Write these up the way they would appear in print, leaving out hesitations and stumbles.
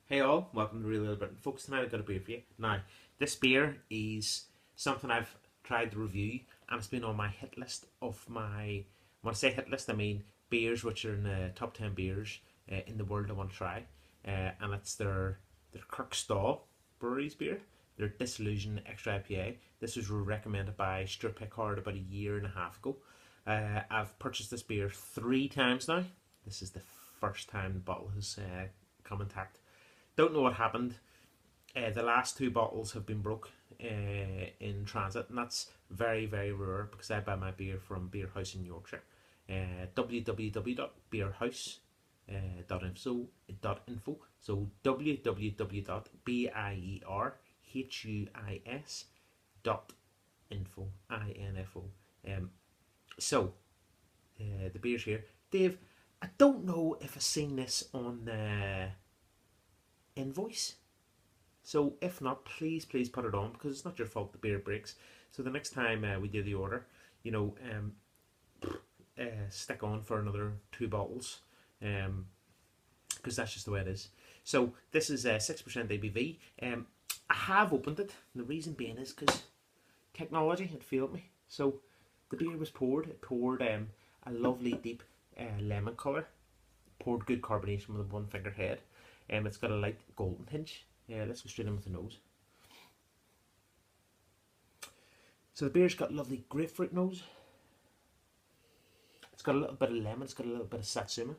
Hey all, welcome to Real Little Britain. Folks, tonight I've got a beer for you. Now, this beer is something I've tried to review and it's been on my hit list of my, when I say hit list, I mean beers which are in the top 10 beers in the world I want to try. And it's their Kirkstall Brewery's beer, their Dissolution Extra IPA. This was recommended by Stuart Pickard about a year and a half ago. I've purchased this beer 3 times now. This is the first time the bottle has come intact. Don't know what happened. The last 2 bottles have been broke in transit, and that's very, very rare because I buy my beer from Beer House in Yorkshire. www.beerhouse.info. So www.beerhuis.info. info. So the beer's here. Dave, I don't know if I've seen this on invoice. So if not, please put it on because it's not your fault the beer breaks. So the next time we do the order, stick on for another 2 bottles, because that's just the way it is. So this is 6% ABV. I have opened it. And the reason being is because technology had failed me. So the beer was poured. It poured a lovely deep lemon colour. Poured good carbonation with a 1 finger head. It's got a light golden tinge. Let's go straight in with the nose. So the beer's got lovely grapefruit nose. It's got a little bit of lemon. It's got a little bit of satsuma.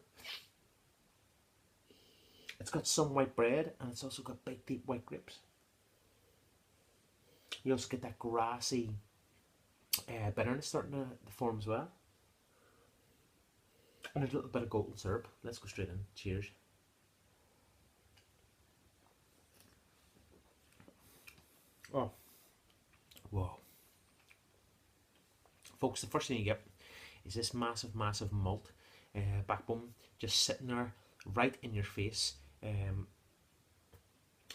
It's got some white bread, and it's also got big deep white grapes. You also get that grassy bitterness starting to form as well. And a little bit of golden syrup. Let's go straight in. Cheers. Oh, whoa. Folks, the first thing you get is this massive, massive malt backbone just sitting there right in your face.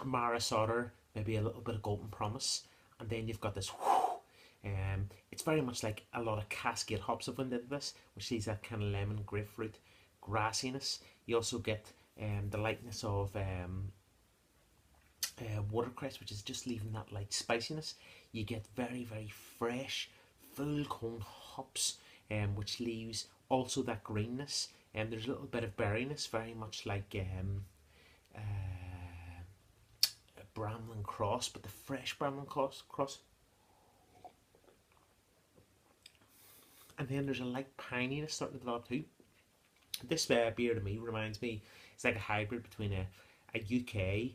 Maris Otter, maybe a little bit of Golden Promise, and then you've got this. It's very much like a lot of Cascade hops have went into this, which is that kind of lemon, grapefruit, grassiness. You also get the lightness of watercress, which is just leaving that light spiciness. You get very, very fresh, full cone hops, which leaves also that greenness. And there's a little bit of berryness, very much like Bramlin Cross, but the fresh Bramlin Cross. And then there's a light pininess starting to develop too. This beer to me reminds me, it's like a hybrid between a UK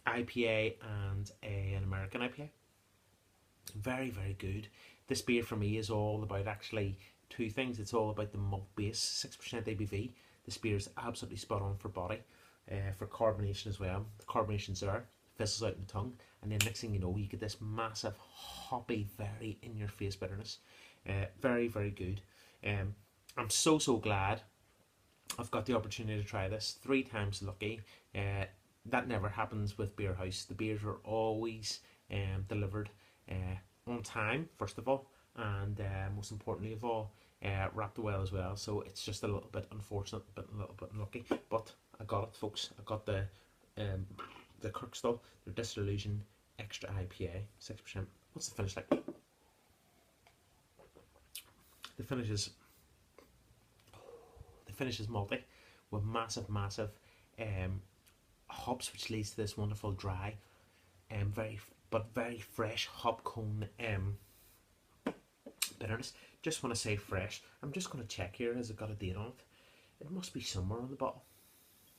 IPA and an American IPA. Very, very good. This beer for me is all about actually 2 things. It's all about the malt base, 6% ABV. This beer is absolutely spot on for body, for carbonation as well. The carbonation's there, fizzles out in the tongue, and then next thing you know, you get this massive, hoppy, very in-your-face bitterness. Very, very good. I'm so glad I've got the opportunity to try this. 3 times lucky. That never happens with Beer House. The beers are always delivered on time, first of all, and most importantly of all, wrapped well as well. So it's just a little bit unfortunate, but a little bit unlucky. But I got it, folks. I got the Kirkstall, the Dissolution Extra IPA, 6%. What's the finish like? The finish is malty with massive hops, which leads to this wonderful dry very fresh hop cone bitterness. Just want to say fresh. I'm just going to check here. Has it got a date on it? It must be somewhere on the bottle,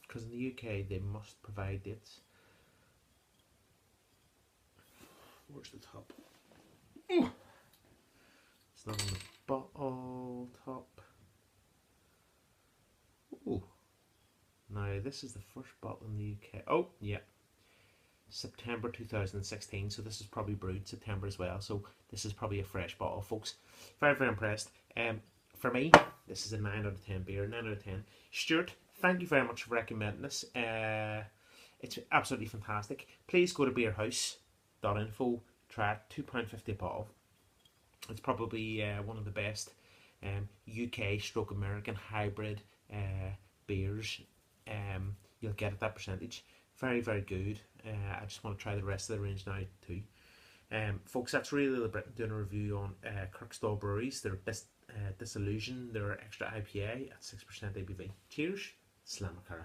because in the UK they must provide dates. Where's the top? It's not on the bottle top. Ooh. Now this is the first bottle in the UK. Oh, yeah. September 2016, so this is probably brewed September as well, so this is probably a fresh bottle, folks. Very, very impressed. For me, this is a 9 out of 10 beer, 9 out of 10. Stuart, thank you very much for recommending this. It's absolutely fantastic. Please go to beerhouse.info, try it, £2.50 a bottle. It's probably one of the best UK stroke American hybrid beers you'll get at that percentage. Very, very good. I just want to try the rest of the range now too. Folks, that's really Little Britain doing a review on Kirkstall breweries. Their best Dissolution, their extra IPA at 6% ABV. Cheers, Slamacara.